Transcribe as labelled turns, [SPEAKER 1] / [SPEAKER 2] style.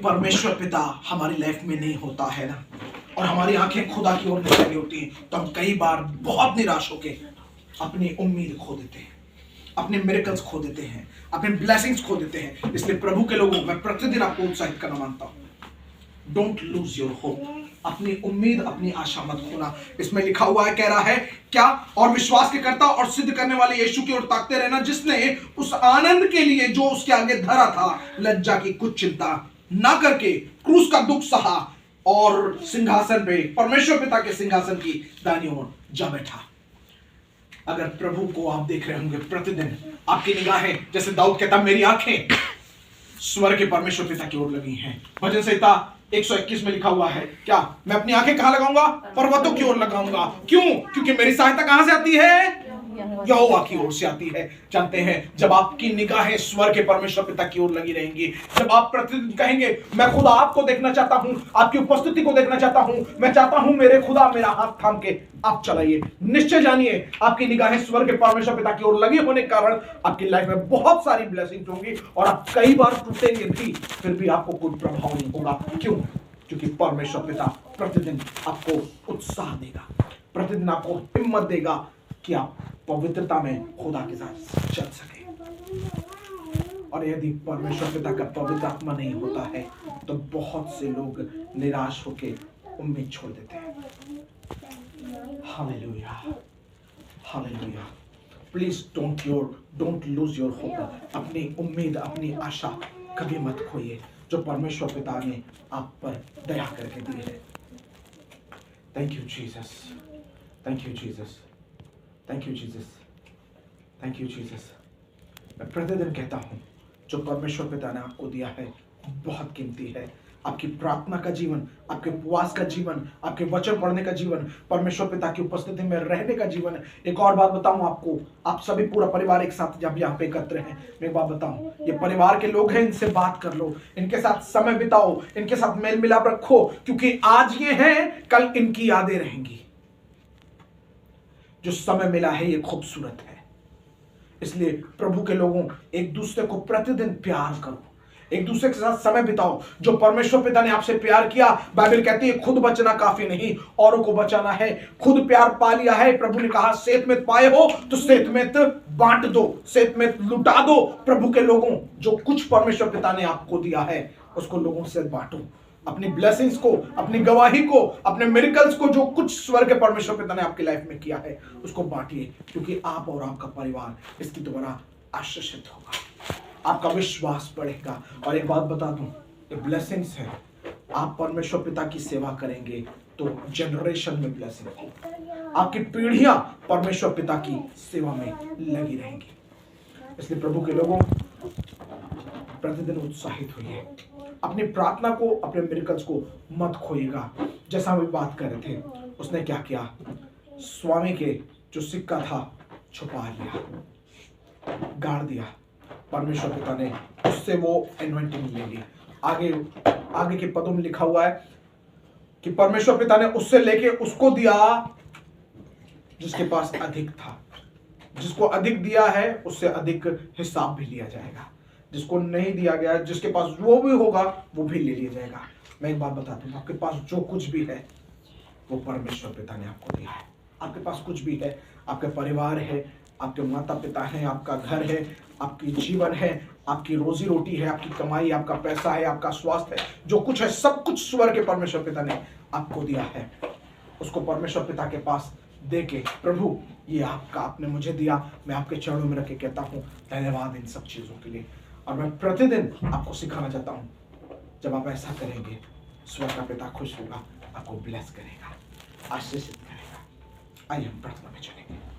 [SPEAKER 1] परमेश्वर पिता हमारी लाइफ में नहीं होता है ना, और हमारी आंखें खुदा की ओर नहीं लगी होती हैं, तो हम कई बार बहुत निराश होके अपनी उम्मीद खो देते हैं, अपने मिरेकल्स खो देते हैं, अपने ब्लेसिंग्स खो देते हैं। इसलिए प्रभु के लोगों, मैं प्रतिदिन आपको उत्साहित करना मांगता हूं, डोंट लूज योर होप। अपनी उम्मीद, अपनी आशा मत खोना। इसमें लिखा हुआ है, कह रहा है क्या, और विश्वास के करता और सिद्ध करने वाले यीशु की ओर ताकते रहना, जिसने उस आनंद के लिए जो उसके आगे धरा था लज्जा की कुछ चिंता ना करके क्रूस का दुख सहा और सिंहासन पे, परमेश्वर पिता के सिंहासन की दाहिनी ओर जा बैठा। अगर प्रभु को आप देख रहे होंगे प्रतिदिन, आपकी निगाहें, जैसे दाऊद कहता, मेरी आंखें स्वर्ग के परमेश्वर पिता की ओर लगी हैं। भजन संहिता 121 में लिखा हुआ है, क्या, मैं अपनी आंखें कहां लगाऊंगा? पर्वतों की ओर लगाऊंगा। क्यों? क्योंकि मेरी सहायता कहां से आती है? यहोवा की ओर से आती है। जानते हैं, जब आपकी निगाहें स्वर्ग के परमेश्वर पिता की ओर लगी रहेंगी, जब आप प्रतिदिन कहेंगे, मैं खुदा आपको देखना चाहता हूं, आपकी उपस्थिति को देखना चाहता हूं, मैं चाहता हूं मेरे खुदा मेरा हाथ थाम के आप चलाइए, निश्चय जानिए आपकी निगाहें स्वर्ग के परमेश्वर पिता की ओर लगी होने के कारण आपकी लाइफ में बहुत सारी ब्लेसिंग्स होंगी, और आप कई बार टूटेंगे भी, फिर भी आपको कोई प्रभाव नहीं होगा। क्यों? क्योंकि परमेश्वर पिता प्रतिदिन आपको उत्साह देगा, प्रतिदिन आपको हिम्मत देगा कि आप पवित्रता में खुदा के साथ चल सके। और यदि परमेश्वर पिता का पवित्र आत्मा नहीं होता है, तो बहुत से लोग निराश होकर उम्मीद छोड़ देते हैं। Hallelujah, hallelujah. Please don't lose your hope. अपनी उम्मीद, अपनी आशा कभी मत खोइए, जो परमेश्वर पिता ने आप पर दया करके दी है। Thank you Jesus, thank you Jesus, thank you Jesus, thank you Jesus. मैं प्रतिदिन कहता हूं, जो परमेश्वर पिता ने आपको दिया है बहुत कीमती है। आपकी प्रार्थना का जीवन, आपके उपवास का जीवन, आपके वचन पढ़ने का जीवन, परमेश्वर पिता की उपस्थिति में रहने का जीवन। एक और बात बताऊं आपको, आप सभी पूरा परिवार एक साथ जब यहाँ पे एकत्र हैं, मैं एक बात बताऊं, ये परिवार के लोग हैं, इनसे बात कर लो, इनके साथ समय बिताओ, इनके साथ मेल मिलाप रखो, क्योंकि आज ये हैं, कल इनकी यादें रहेंगी। जो समय मिला है ये खूबसूरत है। इसलिए प्रभु के लोगों, एक दूसरे को प्रतिदिन प्यार करो, एक दूसरे के साथ समय बिताओ। जो परमेश्वर पिता ने आपसे प्यार किया, बाइबल कहती है खुद बचना काफी नहीं, औरों को बचाना है। खुद प्यार पा लिया है, प्रभु ने कहा सेत में पाए हो तो सेत में बांट दो, सेत में लुटा दो। प्रभु के लोगों, जो कुछ परमेश्वर पिता ने आपको दिया है उसको लोगों से बांटो। अपनी ब्लेसिंग्स को, अपनी गवाही को, अपने मिरेकल्स को, जो कुछ स्वर्ग के परमेश्वर पिता ने आपकी लाइफ में किया है, उसको बांटिए, क्योंकि आप और आपका परिवार इसकी द्वारा आशीषित होगा, आपका विश्वास बढ़ेगा। और एक बात बता दूं, ये ब्लेसिंग्स है, आप परमेश्वर पिता की सेवा करेंगे तो जनरेशन में ब्लेसिंग होगी, आपकी पीढ़ियां परमेश्वर पिता की सेवा में लगी रहेंगी। इसलिए प्रभु के लोगों, प्रतिदिन उत्साहित होइए, अपनी प्रार्थना को, अपने मिरेकल्स को मत खोइएगा। जैसा हम बात कर रहे थे, उसने क्या किया, स्वामी के जो सिक्का था छुपा लिया, गाड़ दिया। परमेश्वर पिता ने उससे वो एनवाइंटिंग ले ली। आगे के पदों में लिखा हुआ है कि परमेश्वर पिता ने उससे लेके उसको दिया जिसके पास अधिक था। जिसको अधिक दिया है उससे अधिक हिसाब भी लिया जाएगा, जिसको नहीं दिया गया, जिसके पास जो भी होगा वो भी ले लिया जाएगा। मैं एक बात बताता हूँ, आपके पास जो कुछ भी है वो परमेश्वर पिता ने आपको दिया है। आपके पास कुछ भी है, आपके परिवार है, आपके माता पिता हैं, आपका घर है, आपकी जीवन है, आपकी रोजी रोटी है, आपकी कमाई, आपका पैसा है, आपका स्वास्थ्य है, जो कुछ है सब कुछ स्वर्ग के परमेश्वर पिता ने आपको दिया है। उसको परमेश्वर पिता के पास दे के, प्रभु ये आपका, आपने मुझे दिया, मैं आपके चरणों में रख के कहता हूँ धन्यवाद इन सब चीजों के लिए। और मैं प्रतिदिन आपको सिखाना चाहता हूँ, जब आप ऐसा करेंगे स्वर्ग का पिता खुश होगा, आपको ब्लेस करेगा, आशीषित करेगा। आइए हम प्रार्थना में चलेंगे।